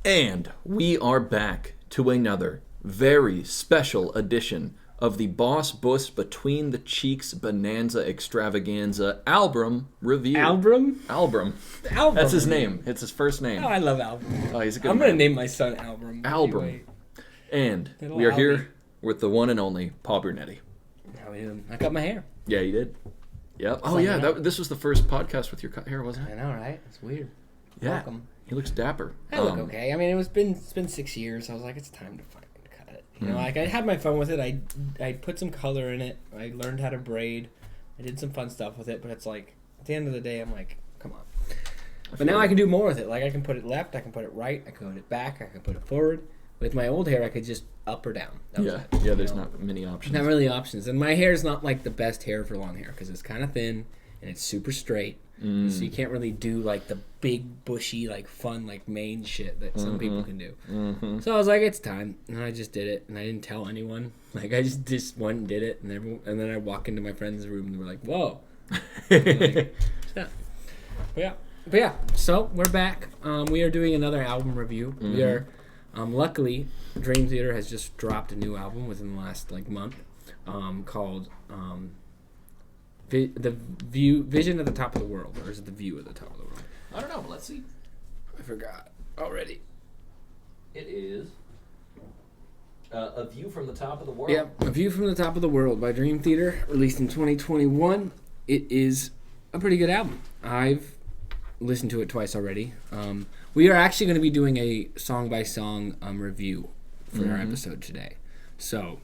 And we are back to another very special edition of the Boss Buss Between the Cheeks Bonanza Extravaganza album review. Album? Album. That's his name. It's his first name. Oh, I love Album. Oh, he's a good I'm man. going to name my son Album. Album. And Little we are Albie. here with the one and only Paul Brunetti. I cut my hair. Yeah, you did. Yep. Oh, Fun, yeah. right? This was the first podcast with your cut hair, wasn't I it? know, right? It's weird. Yeah. Welcome. He looks dapper. I look okay. I mean, it's been 6 years. I was like, it's time to fucking cut it. You know, like I had my fun with it. I put some color in it. I learned how to braid. I did some fun stuff with it. But it's like at the end of the day, I'm like, come on. But now I can do more with it. Like I can put it left. I can put it right. I can put it back. I can put it forward. With my old hair, I could just up or down. That was it, Yeah. There's you know? not many options. Not really options. And my hair is not like the best hair for long hair because it's kind of thin and it's super straight. So you can't really do like the big bushy like fun like mane shit that some people can do. So I was like, it's time, and I just did it, and I didn't tell anyone. Like I just went and did it, and then I walk into my friend's room and they were like, whoa. Like, yeah. But yeah, so we're back. We are doing another album review. We are luckily Dream Theater has just dropped a new album within the last like month called Vision at the Top of the World, or is it The View at the Top of the World? I don't know, but let's see. I forgot already. It is A View from the Top of the World. Yeah, A View from the Top of the World by Dream Theater, released in 2021. It is a pretty good album. I've listened to it twice already. We are actually going to be doing a song-by-song review for our episode today. So,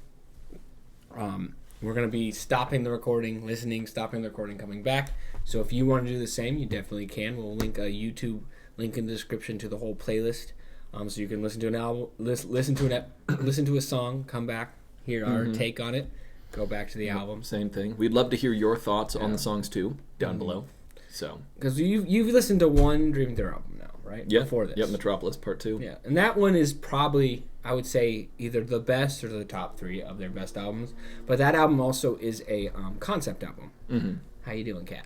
we're going to be stopping the recording, listening, stopping the recording, coming back. So if you want to do the same, you definitely can. We'll link a YouTube link in the description to the whole playlist. So you can listen to an album, listen to a song, come back, hear our take on it, go back to the album. Same thing. We'd love to hear your thoughts on the songs too, down below. So because you've listened to one Dream Theater album now, right? yeah, Before this. Yep, Metropolis Part 2. Yeah, and that one is probably, I would say, either the best or the top 3 of their best albums. But that album also is a concept album. Mm-hmm. How you doing, Kat?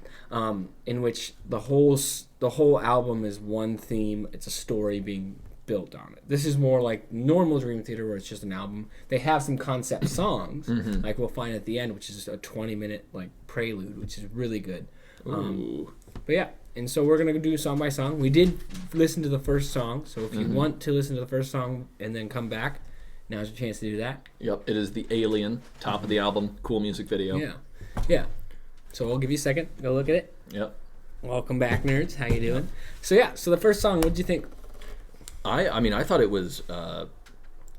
In which the whole album is one theme. It's a story being built on it. This is more like normal Dream Theater, where it's just an album. They have some concept songs, like we'll find at the end, which is a 20-minute like prelude, which is really good. But yeah, and so we're gonna do song by song. We did listen to the first song, so if you want to listen to the first song and then come back, now's your chance to do that. Yep, it is The Alien, top of the album, cool music video. Yeah. So I'll give you a second. Go look at it. Yep. Welcome back, nerds. How you doing? So yeah, so the first song, what'd you think? I mean, I thought it was.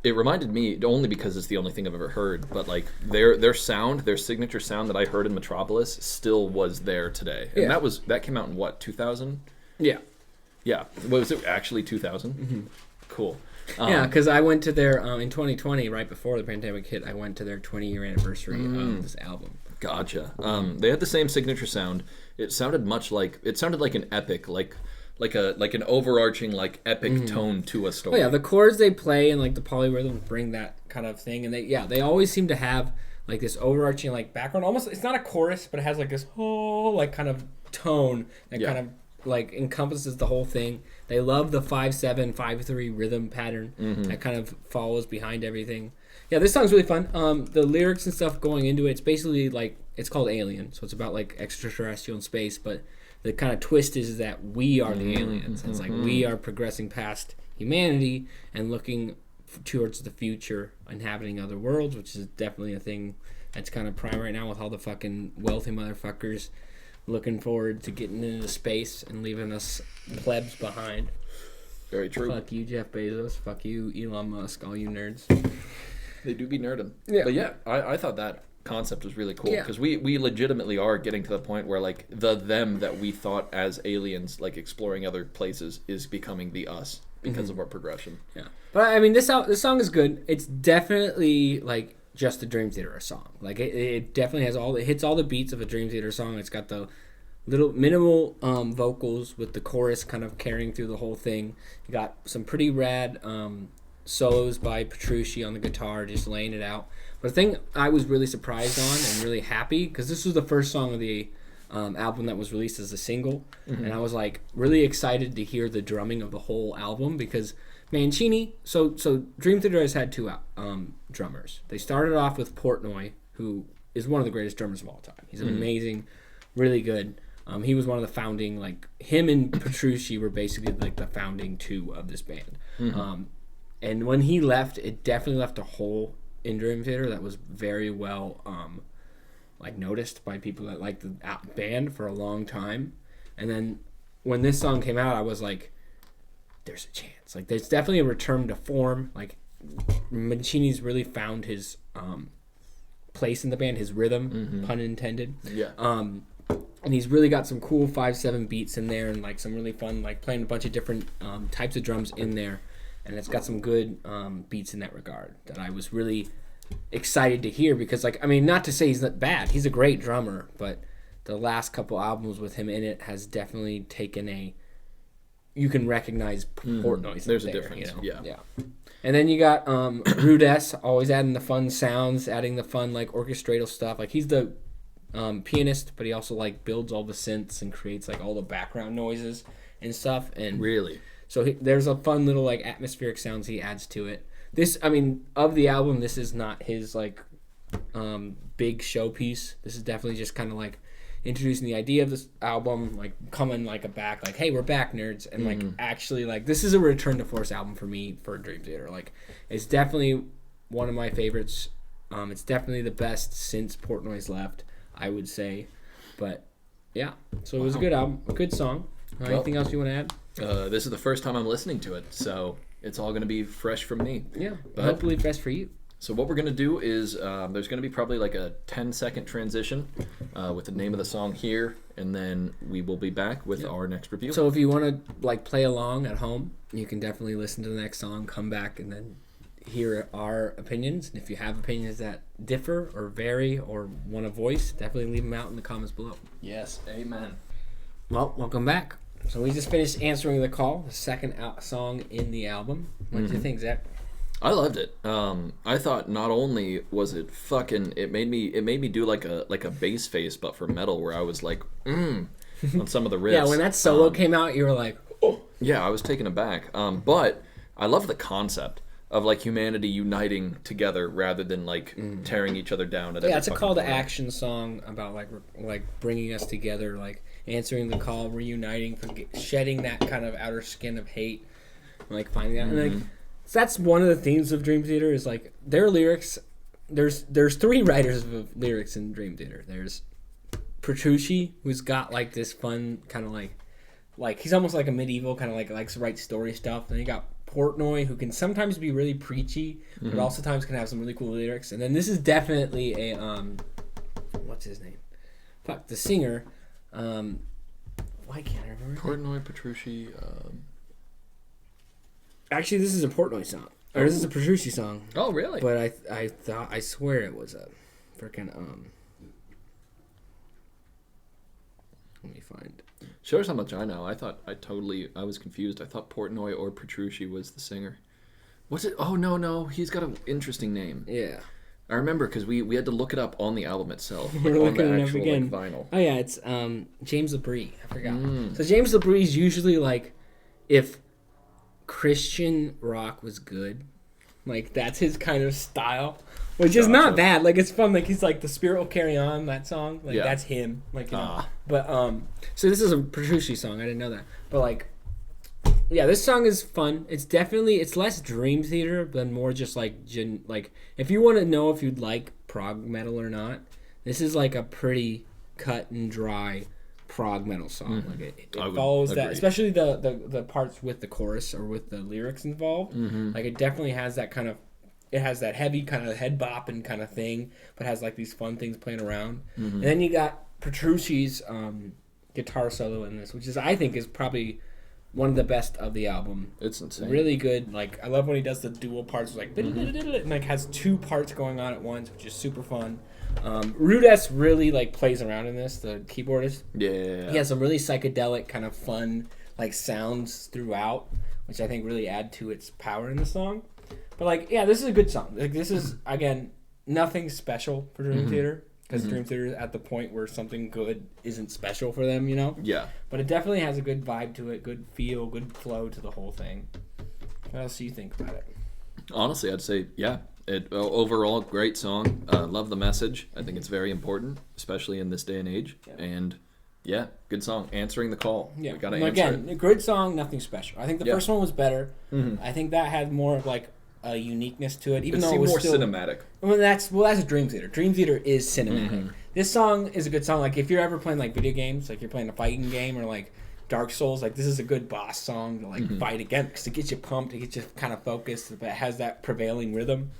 It reminded me, only because it's the only thing I've ever heard, but like their sound, their signature sound that I heard in Metropolis still was there today. And that came out in what, 2000? Yeah. Yeah. Was it actually 2000? Mm-hmm. Cool. Yeah, because I went to their, in 2020, right before the pandemic hit, I went to their 20-year anniversary of this album. Gotcha. They had the same signature sound. It sounded like an epic, like an overarching like epic tone to a story. Oh yeah, the chords they play and like the polyrhythms bring that kind of thing, and they always seem to have like this overarching like background. Almost, it's not a chorus, but it has like this whole like kind of tone that kind of like encompasses the whole thing. They love the 5/7, 5/3 rhythm pattern that kind of follows behind everything. Yeah, this song's really fun. The lyrics and stuff going into it, it's basically like, it's called Alien, so it's about like extraterrestrial in space, but the kind of twist is that we are the aliens. It's like we are progressing past humanity and looking towards the future, inhabiting other worlds, which is definitely a thing that's kind of prime right now with all the fucking wealthy motherfuckers looking forward to getting into space and leaving us plebs behind. Very true. Fuck you, Jeff Bezos. Fuck you, Elon Musk. All you nerds. They do be nerding. Yeah. But yeah, I thought that concept was really cool because we legitimately are getting to the point where like the them that we thought as aliens like exploring other places is becoming the us because of our progression. Yeah, but I mean this song is good. It's definitely like just a Dream Theater song. Like it definitely has it hits all the beats of a Dream Theater song. It's got the little minimal vocals with the chorus kind of carrying through the whole thing. You got some pretty rad solos by Petrucci on the guitar, just laying it out. But the thing I was really surprised on and really happy, because this was the first song of the album that was released as a single, and I was like really excited to hear the drumming of the whole album because Mancini. So Dream Theater has had two drummers. They started off with Portnoy, who is one of the greatest drummers of all time. He's amazing, really good. He was one of the founding, like him and Petrucci were basically like the founding two of this band. And when he left, it definitely left a hole in Dream Theater that was very well like noticed by people that liked the band for a long time. And then when this song came out, I was like, there's a chance. Like there's definitely a return to form. Like Mancini's really found his place in the band, his rhythm, pun intended. Yeah. And he's really got some cool 5/7 beats in there, and like some really fun, like playing a bunch of different types of drums in there, and it's got some good beats in that regard that I was really excited to hear because, like, I mean, not to say he's not bad, he's a great drummer, but the last couple albums with him in it has definitely taken you can recognize Portnoy's. There's a difference, yeah. And then you got Rudess, always adding the fun sounds, adding the fun like orchestral stuff. Like he's the pianist, but he also like builds all the synths and creates like all the background noises and stuff. And really, so there's a fun little like atmospheric sounds he adds to it. This, I mean, of the album, this is not his like big showpiece. This is definitely just kind of like introducing the idea of this album, like coming like a back, like, hey, we're back, nerds, and like actually like this is a return to force album for me for Dream Theater. Like it's definitely one of my favorites. It's definitely the best since Portnoy's left, I would say. But yeah, so it was a good album, a good song. Anything else you want to add? This is the first time I'm listening to it, so it's all going to be fresh from me. Yeah, but hopefully fresh for you. So what we're going to do is there's going to be probably like a 10-second transition with the name of the song here, and then we will be back with our next review. So if you want to like play along at home, you can definitely listen to the next song, come back, and then hear our opinions. And if you have opinions that differ or vary or want a voice, definitely leave them out in the comments below. Yes, amen. Well, welcome back. So we just finished Answering the Call, the second song in the album. What did you think, Zach? I loved it. I thought not only was it fucking, it made me do like a bass face, but for metal, where I was like, on some of the riffs. Yeah, when that solo came out, you were like, oh. Yeah, I was taken aback. But I love the concept of like humanity uniting together rather than like tearing each other down. Yeah, it's a call to action song about like bringing us together, like answering the call, reuniting, shedding that kind of outer skin of hate, like finding out. And like, so that's one of the themes of Dream Theater is like their lyrics. There's three writers of lyrics in Dream Theater. There's Petrucci, who's got like this fun kind of like he's almost like a medieval kind of like likes to write story stuff. Then you got Portnoy, who can sometimes be really preachy, but also times can have some really cool lyrics. And then this is definitely a what's his name? Fuck, the singer. Why can't I remember? Portnoy, Petrucci. Actually, this is a Portnoy song, or this is a Petrucci song. Oh, really? But I swear it was a freaking Let me find. Shows how much I know. I was confused. I thought Portnoy or Petrucci was the singer. Was it? Oh, no. He's got an interesting name. Yeah. I remember because we had to look it up on the album itself. We're on looking the it up actual again. like, vinyl. Oh, yeah, it's James LaBrie. I forgot. So James LaBrie is usually like, if Christian rock was good, like that's his kind of style. Which is not bad. Like it's fun. Like he's like The Spirit Will Carry On, that song. Like that's him. Like you know. But so this is a Petrucci song. I didn't know that. But like, yeah, this song is fun. It's less Dream Theater than more just like like if you want to know if you'd like prog metal or not, this is like a pretty cut and dry prog metal song. Like it follows that, especially the parts with the chorus or with the lyrics involved. Like it definitely has that kind of. It has that heavy kind of head bopping kind of thing, but has like these fun things playing around. And then you got Petrucci's guitar solo in this, which I think is probably one of the best of the album. It's insane. Really good. Like I love when he does the dual parts, like and like has two parts going on at once, which is super fun. Rudess really like plays around in this, the keyboardist. Yeah. He has some really psychedelic kind of fun like sounds throughout, which I think really add to its power in the song. But like, yeah, this is a good song. Like this is again nothing special for Dream Theater. because Dream Theater is at the point where something good isn't special for them, you know? Yeah. But it definitely has a good vibe to it, good feel, good flow to the whole thing. What else do you think about it? Honestly, I'd say, yeah. Overall, great song. Love the message. I think it's very important, especially in this day and age. Yeah. And, yeah, good song. Answering the call. Yeah. We got to answer it. A good song, nothing special. I think the first one was better. I think that had more of, like, a uniqueness to it, even though it was more still cinematic. Well, that's a Dream Theater. Dream Theater is cinematic. This song is a good song. Like, if you're ever playing, like, video games, like you're playing a fighting game or, like, Dark Souls, like, this is a good boss song to, like, fight against, because it gets you pumped, it gets you kind of focused, but it has that prevailing rhythm.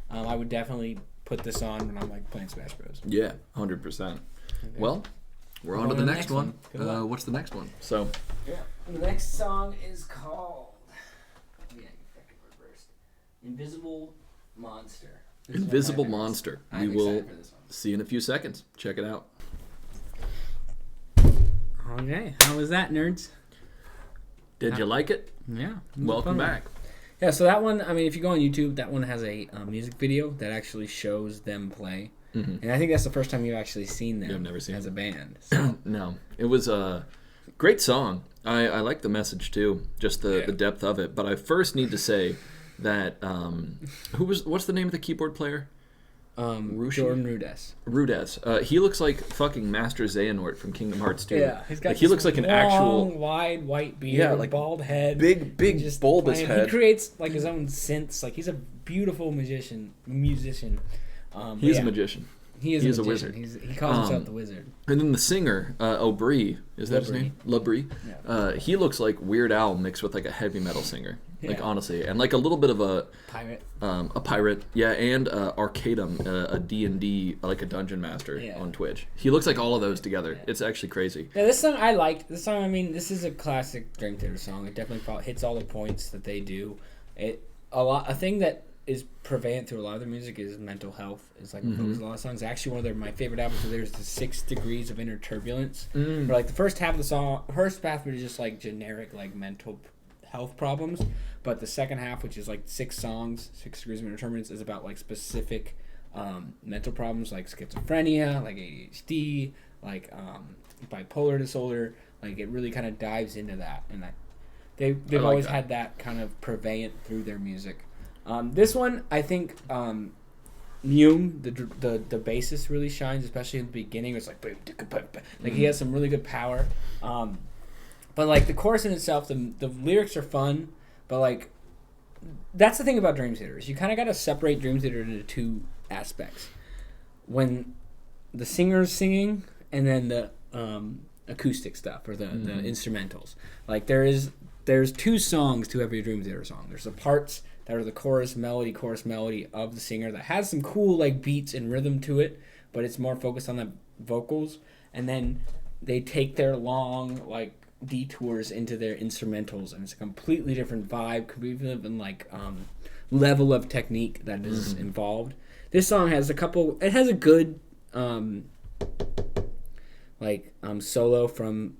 I would definitely put this on when I'm, like, playing Smash Bros. Yeah, 100%. Okay. Well, we're on to the next one. What's the next one? So, yeah, the next song is called Invisible Monster. Invisible Monster. We will see you in a few seconds. Check it out. Okay, how was that, nerds? Did you like it? Yeah. Welcome back. Yeah, so that one, I mean, if you go on YouTube, that one has a music video that actually shows them play. And I think that's the first time you've actually seen them. I've never seen as it. A band. So. No. It was a great song. I like the message, too, just the depth of it. But I first need to say that, what's the name of the keyboard player? Jordan Rudess. He looks like fucking Master Xehanort from Kingdom Hearts 2. Yeah, he's got like, he looks like an actual wide white beard, like bald head, big just bulbous head. He creates like his own synths. Like, he's a beautiful musician. He's a magician. He's a wizard. He calls himself the wizard. And then the singer, Aubry, is that his name? Labrie. Yeah. He looks like Weird Al mixed with like a heavy metal singer. Like, honestly, and like a little bit of a pirate, yeah, and Arcadum, a D&D, like a dungeon master on Twitch. He looks like all of those together. Yeah. It's actually crazy. Yeah, this song I liked. This song, I mean, this is a classic Dream Theater song. It definitely hits all the points that they do. A thing that is prevalent through a lot of their music is mental health. It's like a lot of songs. Actually, one of my favorite albums. There's the 6 Degrees of Inner Turbulence. Where like the first half of the song, first half was just like generic like mental health problems, but the second half, which is like 6 songs, 6 Degrees of Inner Turbulence, is about like specific mental problems like schizophrenia, like ADHD, like bipolar disorder. Like, it really kind of dives into that, and they've always had that kind of prevalent through their music. This one, I think, Mume, the bassist, really shines, especially in the beginning. It's like he has some really good power. But like the chorus in itself, the lyrics are fun, but like that's the thing about Dream Theater is you kind of got to separate Dream Theater into 2 aspects: when the singer's singing, and then the acoustic stuff or the instrumentals. Like there's 2 songs to every Dream Theater song. There's the parts that are the chorus melody of the singer that has some cool like beats and rhythm to it, but it's more focused on the vocals, and then they take their long like detours into their instrumentals, and it's a completely different vibe, completely different like level of technique that is involved. This song has a good solo from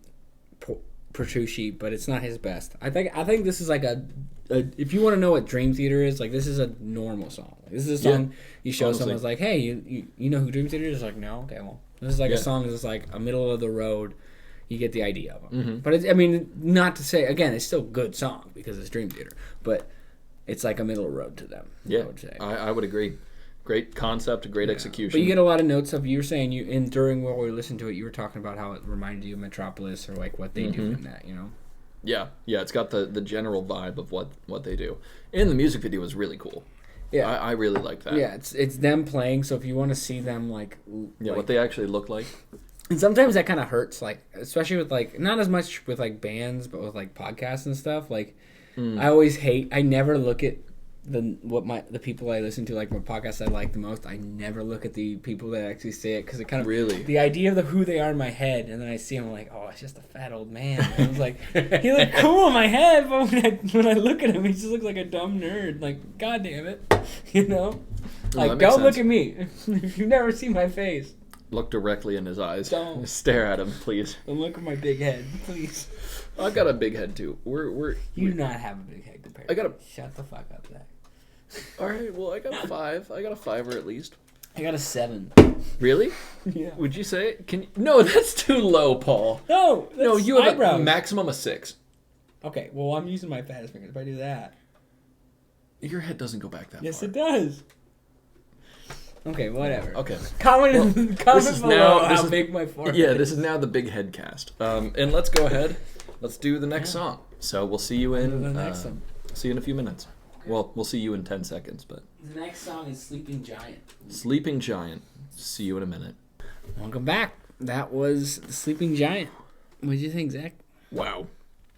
Petrucci, but it's not his best. I think this is like a if you want to know what Dream Theater is, like, this is a normal song. This is a song you show someone's like, hey, you know who Dream Theater is? Like, no, okay, well, this is like a song that's like a middle of the road. You get the idea of them. But I mean, not to say, again, it's still a good song because it's Dream Theater, but it's like a middle road to them. Yeah, I would say. I would agree. Great concept, great execution. But you get a lot of notes of, you were saying, during while we listened to it, you were talking about how it reminded you of Metropolis, or like what they do in that, you know? Yeah, it's got the general vibe of what they do. And the music video is really cool. Yeah, I really like that. Yeah, it's them playing, so if you want to see them, like what they actually look like. And sometimes that kind of hurts, like, especially with, like, not as much with, like, bands, but with, like, podcasts and stuff. Like, I never look at the people I listen to, like, my podcasts I like the most. I never look at the people that actually say it, because it kind of, really, the idea of who they are in my head, and then I see him, like, oh, it's just a fat old man. And I was like, he looked cool in my head, but when I look at him, he just looks like a dumb nerd. Like, god damn it, you know? Like, don't look at me if you've never seen my face. Look directly in his eyes. Don't stare at him, please. Don't look at my big head, please. I've got a big head too. You do not have a big head compared. Shut the fuck up, Zach. All right, well, I got a 5. I got a 5 at least. I got a 7. Really? Yeah. Would you say? No, that's too low, Paul. No, No, you have eyebrows. a maximum of 6. Okay, well, I'm using my fattest fingers if I do that. Your head doesn't go back that far. Yes, it does. Okay, whatever. Okay. Comment below how big my forehead is. Yeah, this is now the big head cast. And let's go ahead. Let's do the next song. So we'll see you in the next one. See you in a few minutes. Okay. Well, we'll see you in 10 seconds, but the next song is Sleeping Giant. Sleeping Giant. See you in a minute. Welcome back. That was the Sleeping Giant. What did you think, Zach? Wow.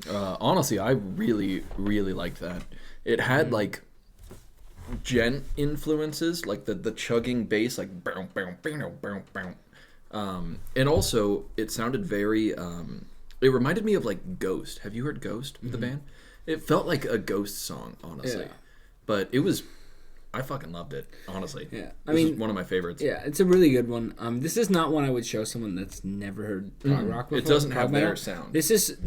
Honestly, I really, really liked that. It had like gent influences, like the chugging bass, like bow, bow, bow, bow, bow. And also it sounded very it reminded me of like Ghost. Have you heard Ghost, the band? It felt like a Ghost song, honestly. Yeah. But it was, I fucking loved it, honestly. Yeah. I mean, one of my favorites. Yeah, it's a really good one. This is not one I would show someone that's never heard prog rock before. It doesn't have metal. their sound. This is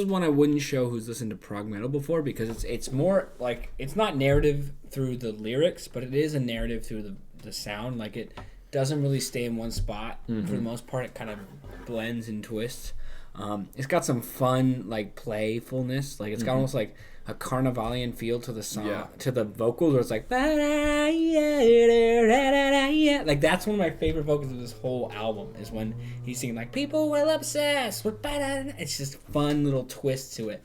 one I wouldn't show who's listened to prog metal before, because it's more like, it's not narrative through the lyrics, but it is a narrative through the sound. Like, it doesn't really stay in one spot. For the most part, it kind of blends and twists. It's got some fun, like, playfulness. Like, it's got almost like a Carnivalian feel to the song, to the vocals, where it's like, like, that's one of my favorite vocals of this whole album, is when he's singing, like, people will obsess with, it's just fun little twist to it.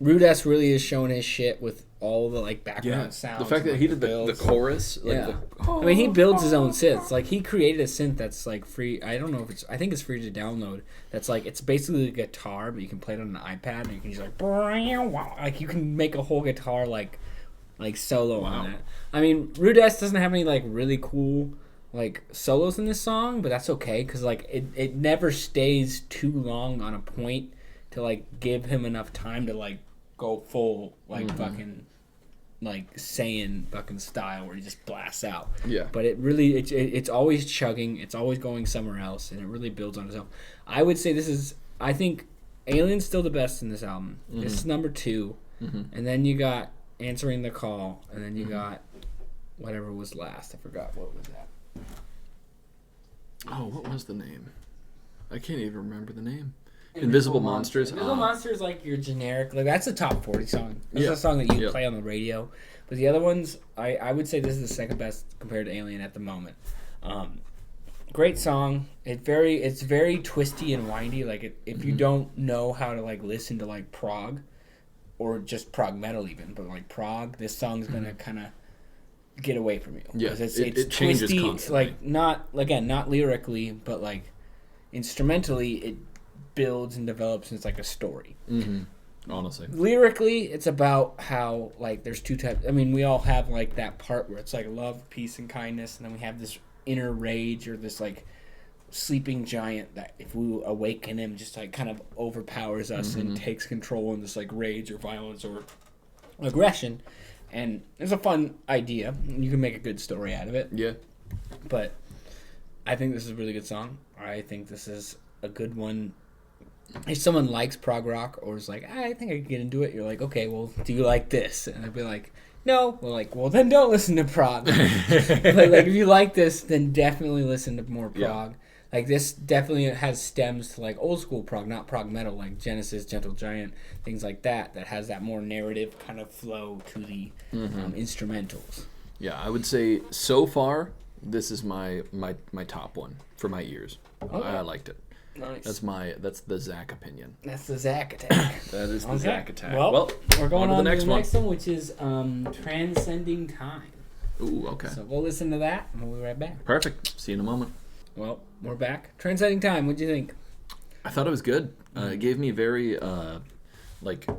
Rudess really is showing his shit with all the, like, background sounds. The fact that he did the chorus. Like I mean, he builds his own synths. Like, he created a synth that's, like, free. I don't know if it's... I think it's free to download. That's, like... It's basically a guitar, but you can play it on an iPad, and you can just, like... you can make a whole guitar, like solo on it. I mean, Rudess doesn't have any, like, really cool, like, solos in this song, but that's okay, because, like, it never stays too long on a point to, like, give him enough time to, like, go full, like, fucking... like Saiyan fucking style, where he just blasts out. Yeah. But it really, it's always chugging. It's always going somewhere else, and it really builds on itself. I would say I think Alien's still the best in this album. This is number 2. And then you got Answering the Call, and then you got whatever was last. I forgot what was that. Oh, what was the name? I can't even remember the name. Invisible Monsters. Invisible Monsters, like, your generic, like, that's a top 40 song. That's a song that you play on the radio. But the other ones, I would say this is the second best compared to Alien at the moment. Great song. It's very twisty and windy. Like, if you don't know how to, like, listen to, like, prog, or just prog metal even, but, like, prog, this song's gonna kind of get away from you. Yeah, it's it changes twisty, constantly. like, not lyrically, but, like, instrumentally, it builds and develops, and it's like a story. Honestly, lyrically, it's about how, like, there's two types. I mean, we all have, like, that part where it's like love, peace, and kindness, and then we have this inner rage, or this, like, sleeping giant that if we awaken him, just, like, kind of overpowers us and takes control in this, like, rage or violence or aggression. And it's a fun idea. You can make a good story out of it. Yeah. But I think this is a really good song. I think this is a good one. If someone likes prog rock, or is like, I think I could get into it, you're like, okay, well, do you like this? And I'd be like, no. Well, like, well, then don't listen to prog. But, like, if you like this, then definitely listen to more prog. Yeah. Like, this definitely has stems to, like, old school prog, not prog metal, like Genesis, Gentle Giant, things like that has that more narrative kind of flow to the instrumentals. Yeah, I would say so far, this is my top one for my ears. Okay. I liked it. Nice. That's the Zack opinion. That's the Zack attack. That is the Zack attack. Well, we're going on to the next one, which is Transcending Time. Ooh, okay. So we'll listen to that, and we'll be right back. Perfect. See you in a moment. Well, we're back. Transcending Time. What'd you think? I thought it was good. It gave me very like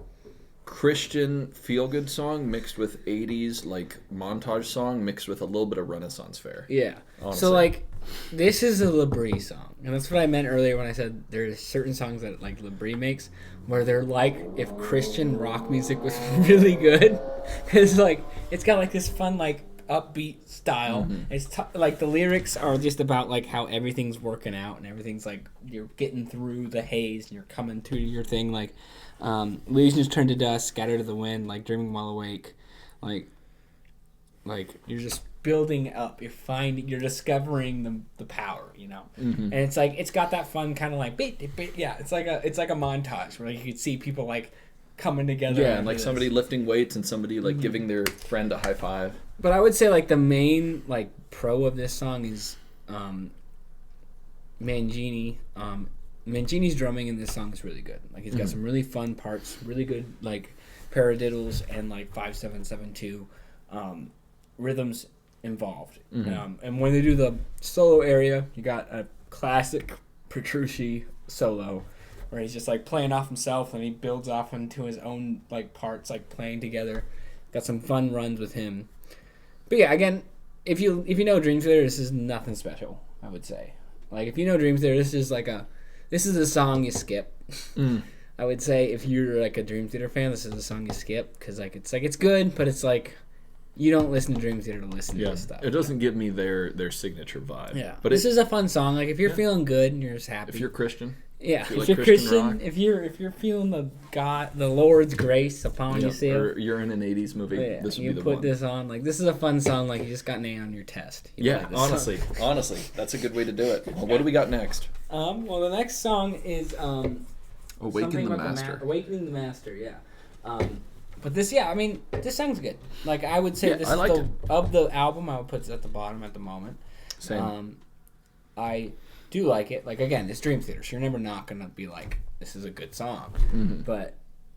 Christian feel-good song mixed with 80s like montage song mixed with a little bit of Renaissance fair. Yeah. Honestly. So, like, this is a Labrie song. And that's what I meant earlier when I said there's certain songs that, like, Labrie makes where they're like if Christian rock music was really good. Because, like, it's got, like, this fun, like, upbeat style. It's like the lyrics are just about, like, how everything's working out and everything's, like, you're getting through the haze and you're coming to your thing. Like, illusions turn to dust, scattered to the wind, like dreaming while awake. Like you're just building up. You're discovering the power, you know. Mm-hmm. And it's like it's got that fun kind of like yeah. It's like a montage where like, you could see people like coming together. Yeah, and like somebody lifting weights and somebody like giving their friend a high five. But I would say like the main like pro of this song is Mangini. Mangini's drumming in this song is really good. Like he's got some really fun parts, really good like paradiddles and like 5/7/7/2 rhythms involved. And when they do the solo area, you got a classic Petrucci solo where he's just like playing off himself and he builds off into his own like parts, like playing together. Got some fun runs with him. But yeah, again, if you know Dream Theater, this is nothing special, I would say. Like if you know Dream Theater, this is a song you skip. I would say if you're like a Dream Theater fan, this is a song you skip because it's good, but it's like you don't listen to Dream Theater to listen to this stuff. It doesn't give me their signature vibe. Yeah, but this is a fun song. Like if you're feeling good and you're just happy. If you're Christian. Yeah, if you're Christian, if you're feeling the Lord's grace upon you, or you're in an '80s movie, this would be the one. You put this on, like this is a fun song, like you just got an A on your test. Honestly, that's a good way to do it. Well, what do we got next? Well, the next song is Awaken the Master. Awakening the Master, yeah. But this song's good. Like I would say, this is of the album. I would put it at the bottom at the moment. Same. I do like it. Like again, it's Dream Theater, so you're never not gonna be like, this is a good song. But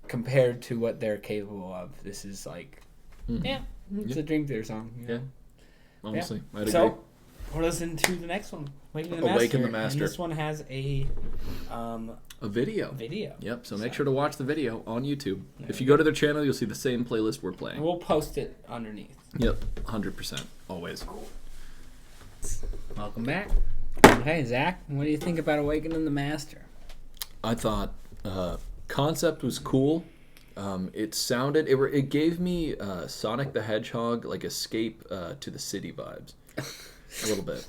compared to what they're capable of, this is like, it's a Dream Theater song. You know? Yeah. Honestly, I'd agree. So we're listening to the next one, Awaken the Master. And this one has a video. Yep. So make sure to watch the video on YouTube. If you go to their channel, you'll see the same playlist we're playing. And we'll post it underneath. Yep. 100%. Always. Welcome back. Hey, Zach, what do you think about Awakening the Master? I thought concept was cool. It gave me Sonic the Hedgehog, like Escape to the City vibes. A little bit.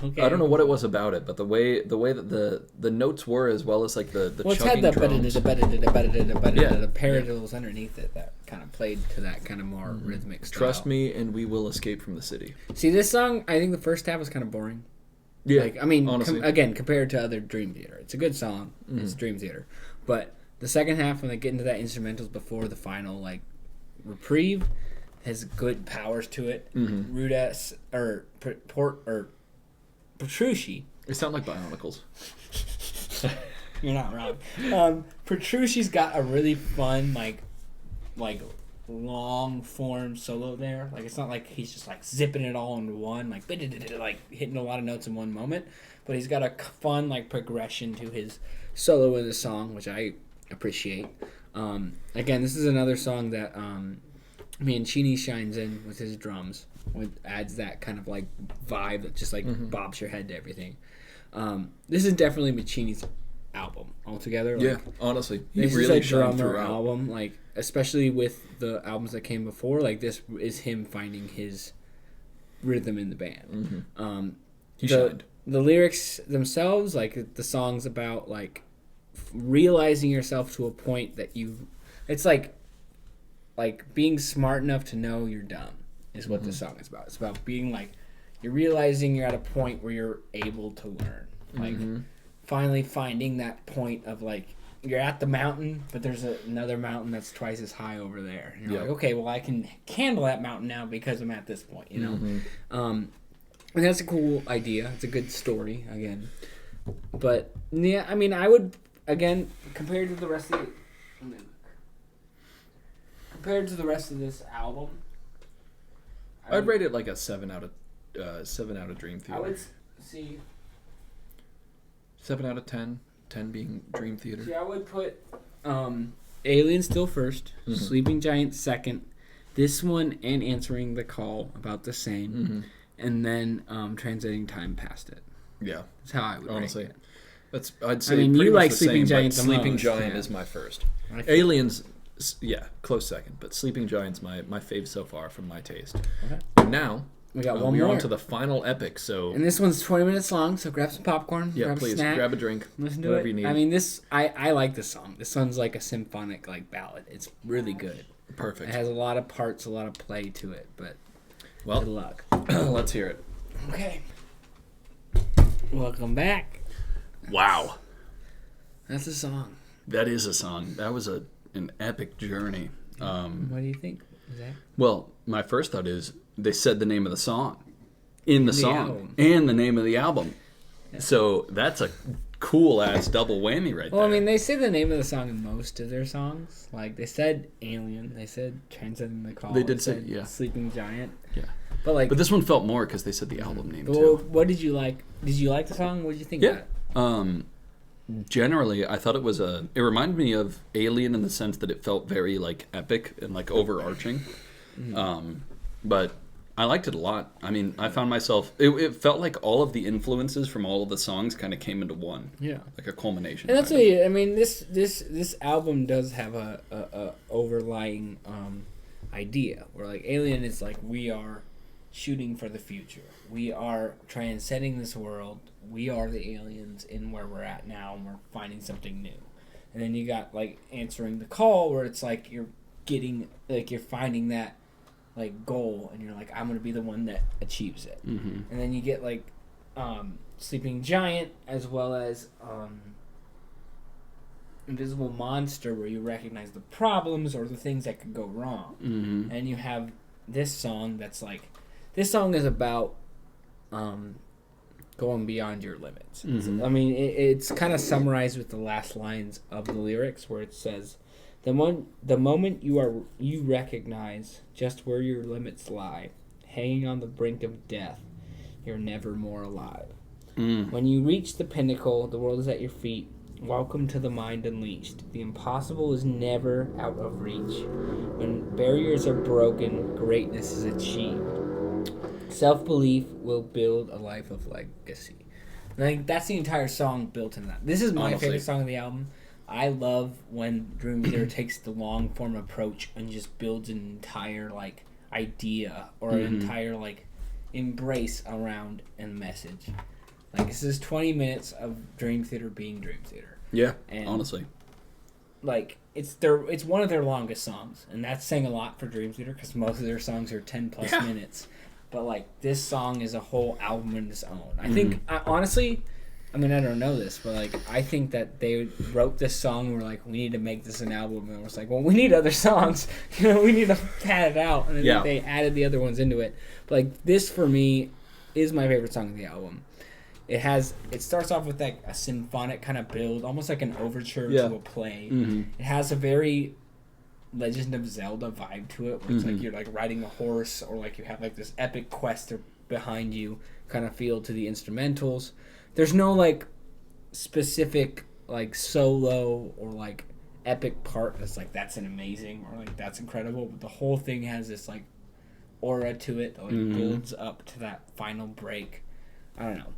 Okay. I don't know what it was about it, but the way that the notes were, as well as like the chugging drums. The paradiddles underneath it that kind of played to that kind of more rhythmic style. Trust me, and we will escape from the city. See, this song, I think the first half was kind of boring. Yeah, like, I mean, honestly. Again, compared to other Dream Theater, it's a good song. It's Dream Theater, but the second half, when they get into that instrumentals before the final like reprieve, has good powers to it. Rudess or Petrucci. They sound like Bionicles. You're not wrong. Petrucci's got a really fun like long form solo there. Like it's not like he's just like zipping it all into one, like hitting a lot of notes in one moment. But he's got a fun like progression to his solo in the song, which I appreciate. Again, this is another song that Mancini shines in with his drums. Adds that kind of like vibe that just like bobs your head to everything. This is definitely Mancini's album altogether. Like, yeah, honestly, he really shined throughout. Album, like especially with the albums that came before. Like this is him finding his rhythm in the band. He shined. The lyrics themselves, like the songs about like realizing yourself to a point that it's like being smart enough to know you're dumb is what this song is about. It's about being like, you're realizing you're at a point where you're able to learn. Like finally finding that point of like, you're at the mountain, but there's another mountain that's twice as high over there. And you're like, okay, well I can handle that mountain now because I'm at this point, you know? And that's a cool idea. It's a good story, again. But yeah, I mean, I would, again, compared to the rest of this album, I'd rate it like a 7 out of Dream Theater. I would see 7 out of 10. 10 being Dream Theater. See, I would put Alien still first, Sleeping Giant second, this one and Answering the Call about the same, and then Transcending Time past it. Yeah, that's how I would honestly rate it. I'd say. I mean, you like Sleeping Giant the most. Sleeping Giant is my first. Aliens, yeah, close second, but Sleeping Giant's my fave so far from my taste. Okay. And now we got one we're more. on to the final epic. So, and this one's 20 minutes long. So grab some popcorn. Yeah, grab please a snack, grab a drink. Listen to whatever it. You need. I mean, I like this song. This sounds like a symphonic like ballad. It's really good. Perfect. It has a lot of parts, a lot of play to it, but Well, good luck. Let's hear it. Okay. Welcome back. Wow. That's a song. That is a song. That was an epic journey. What do you think, Zach? Well, my first thought is they said the name of the song in the song album. and the name of the album. Yeah. So that's a cool-ass double whammy right there. Well, I mean, they say the name of the song in most of their songs. Like, they said Alien. They said Transcending the Call. They did say, yeah. Sleeping Giant. Yeah. But this one felt more because they said the album name, well, too. what did you like? Did you like the song? What did you think of it? Generally, I thought it reminded me of Alien in the sense that it felt very, like, epic and, like, overarching. Mm-hmm. But I liked it a lot. I mean, I found myself... It felt like all of the influences from all of the songs kind of came into one. Yeah. Like a culmination. And that's what I mean, this album does have a overlying idea. Where, like, Alien is like, we are shooting for the future. We are transcending this world. We are the aliens in where we're at now, and we're finding something new. And then you got, like, Answering the Call, where it's like you're finding that, like, goal, and you're like, I'm gonna be the one that achieves it. Mm-hmm. And then you get, like, Sleeping Giant, as well as Invisible Monster, where you recognize the problems or the things that could go wrong. Mm-hmm. And you have this song that's like, this song is about going beyond your limits. Mm-hmm. I mean, it's kind of summarized with the last lines of the lyrics, where it says, The moment you recognize just where your limits lie, hanging on the brink of death, you're never more alive. When you reach the pinnacle, the world is at your feet. Welcome to the mind unleashed. The impossible is never out of reach. When barriers are broken, greatness is achieved. Self-belief will build a life of legacy. And I think that's the entire song built in that. This is my favorite song of the album. I love when Dream Theater takes the long form approach and just builds an entire, like, idea or an entire, like, embrace around a message. Like, this is 20 minutes of Dream Theater being Dream Theater. Yeah, and, honestly. Like, it's one of their longest songs, and that's saying a lot for Dream Theater because most of their songs are 10 plus minutes. But, like, this song is a whole album in its own. I think, honestly, I mean, I don't know this, but, like, I think that they wrote this song and were like, we need to make this an album. And it was like, well, we need other songs. You know, we need to pad it out. And then they added the other ones into it. But, like, this, for me, is my favorite song of the album. It starts off with, like, a symphonic kind of build, almost like an overture to a play. Mm-hmm. It has a very Legend of Zelda vibe to it, where it's like you're, like, riding a horse, or, like, you have, like, this epic quest behind you kind of feel to the instrumentals. There's no, like, specific, like, solo or, like, epic part that's, like, that's an amazing or, like, that's incredible. But the whole thing has this, like, aura to it that, like, builds up to that final break. I don't know.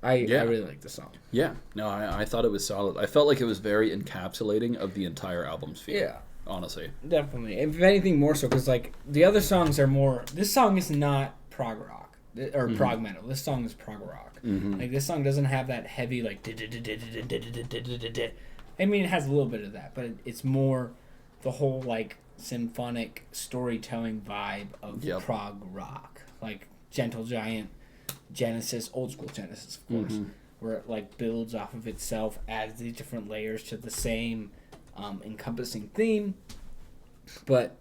I really like the song. Yeah. No, I thought it was solid. I felt like it was very encapsulating of the entire album's feel. Yeah. Honestly. Definitely. If anything, more so, because, like, the other songs are more... This song is not prog rock. Or prog metal. This song is prog rock. Mm-hmm. Like, this song doesn't have that heavy, like... I mean, it has a little bit of that, but it's more the whole, like, symphonic storytelling vibe of prog rock. Like, Gentle Giant, Genesis, old school Genesis, of course, where it, like, builds off of itself, adds these different layers to the same encompassing theme. But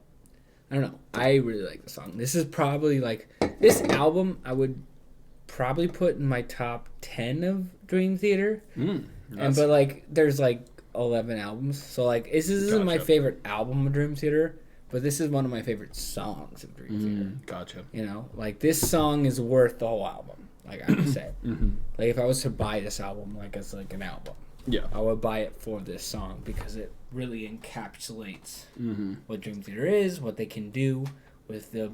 I don't know. I really like the song. This is probably, like, this album I would probably put in my top 10 of Dream Theater. But, like, there's, like, 11 albums. So, like, this isn't my favorite album of Dream Theater, but this is one of my favorite songs of Dream Theater. Gotcha. You know, like, this song is worth the whole album, like I would say. Like, if I was to buy this album, like, as, like, an album, I would buy it for this song because it really encapsulates what Dream Theater is, what they can do with the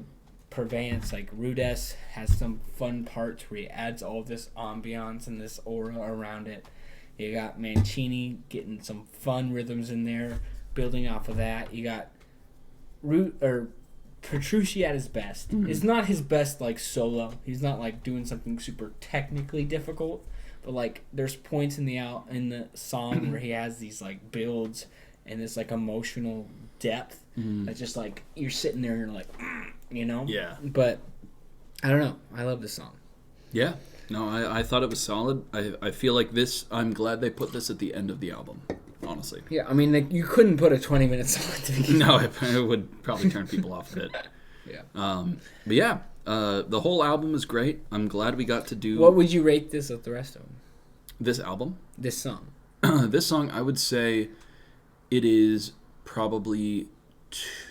purveyance. Like, Rudess has some fun parts where he adds all this ambiance and this aura around it. You got Mancini getting some fun rhythms in there, building off of that. You got Petrucci at his best. It's not his best, like, solo. He's not, like, doing something super technically difficult, but, like, there's points in the song where he has these, like, builds and this, like, emotional depth that just, like, you're sitting there and you're like, you know? Yeah. But I don't know. I love this song. Yeah. No, I thought it was solid. I feel like this, I'm glad they put this at the end of the album, honestly. Yeah, I mean, like, you couldn't put a 20-minute song at the beginning. No, it would probably turn people off a bit. Yeah. But yeah, the whole album is great. I'm glad we got to do... What would you rate this with the rest of them? This album? This song. This song, I would say it is probably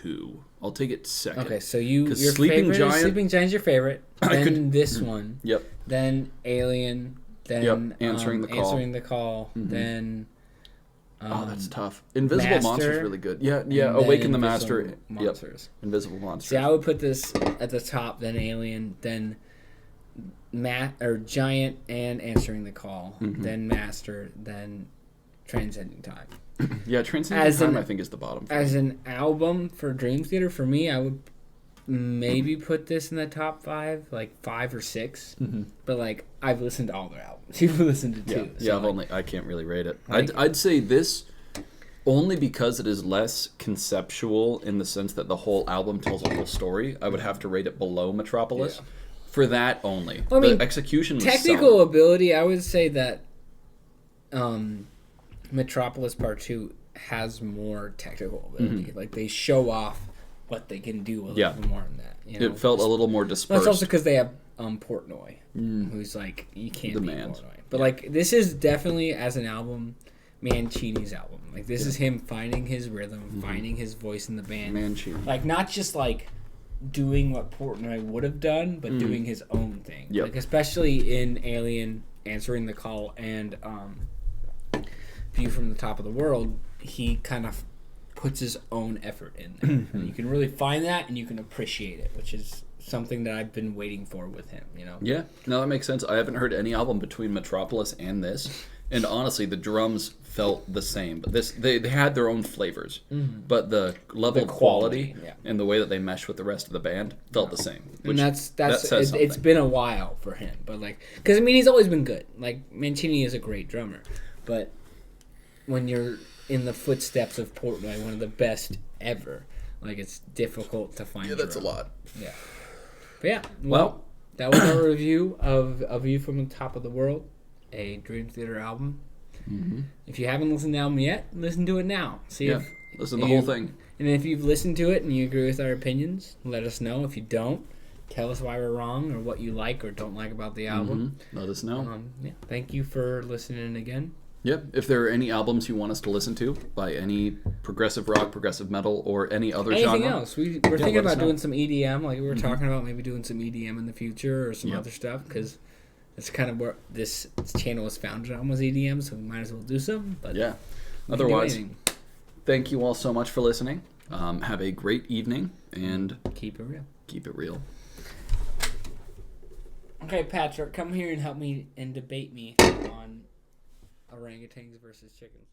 2. I'll take it second. Okay, so your Sleeping favorite Giant... Sleeping Giant's your favorite. Then this one. Yep. Then Alien. Then Answering the Call. Answering the Call. Mm-hmm. Then... oh, that's tough. Invisible Master, Monster's really good. Yeah. Awaken the Master. Monsters. Yep. Invisible Monsters. See, I would put this at the top, then Alien, then Giant and Answering the Call, then Master, then Transcending Time. Yeah, Transcending Time, I think, is the bottom. As an album for Dream Theater, for me, I would maybe put this in the top 5, like 5 or 6. Mm-hmm. But like, I've listened to all their albums. You've listened to 2. Yeah, so I can't really rate it. I'd say this only because it is less conceptual in the sense that the whole album tells a whole story. I would have to rate it below Metropolis. Yeah. For that only. Well, I mean, the execution was technical solid. Ability, I would say that Metropolis Part 2 has more technical ability. Mm-hmm. Like, they show off what they can do a little more than that. You know? It felt a little more dispersed. That's also because they have Portnoy, who's like, you can't beat Portnoy. But like, this is definitely, as an album, Mancini's album. Like, this is him finding his rhythm, finding his voice in the band. Mancini. Like, not just like doing what Portnoy would have done, but doing his own thing. Yep. Like, especially in Alien, Answering the Call, and View from the Top of the World, he kind of puts his own effort in there. And you can really find that, and you can appreciate it, which is something that I've been waiting for with him, you know? Yeah, no, that makes sense. I haven't heard any album between Metropolis and this, and honestly, the drums felt the same. But this, they had their own flavors, but the level of quality and the way that they mesh with the rest of the band felt the same. Which, and it's been a while for him, but like, because I mean, he's always been good. Like, Mancini is a great drummer, but when you're in the footsteps of Portnoy, one of the best ever, like, it's difficult to find. Yeah, that's a lot. Yeah, but yeah, well, that was our review of View from the Top of the World, a Dream Theater album. Mm-hmm. If you haven't listened to the album yet, listen to it now. Listen to the whole thing. And if you've listened to it and you agree with our opinions, let us know. If you don't, tell us why we're wrong or what you like or don't like about the album. Let us know. Thank you for listening again. Yep. If there are any albums you want us to listen to by any progressive rock, progressive metal, or any other genre. Anything else. We're thinking about doing some EDM. Like, we were talking about maybe doing some EDM in the future or some other stuff, because that's kind of where this channel was founded on, was EDM, so we might as well do some. But yeah. Otherwise, thank you all so much for listening. Have a great evening, and keep it real. Keep it real. Okay, Patrick, come here and help me and debate me on orangutans versus chickens.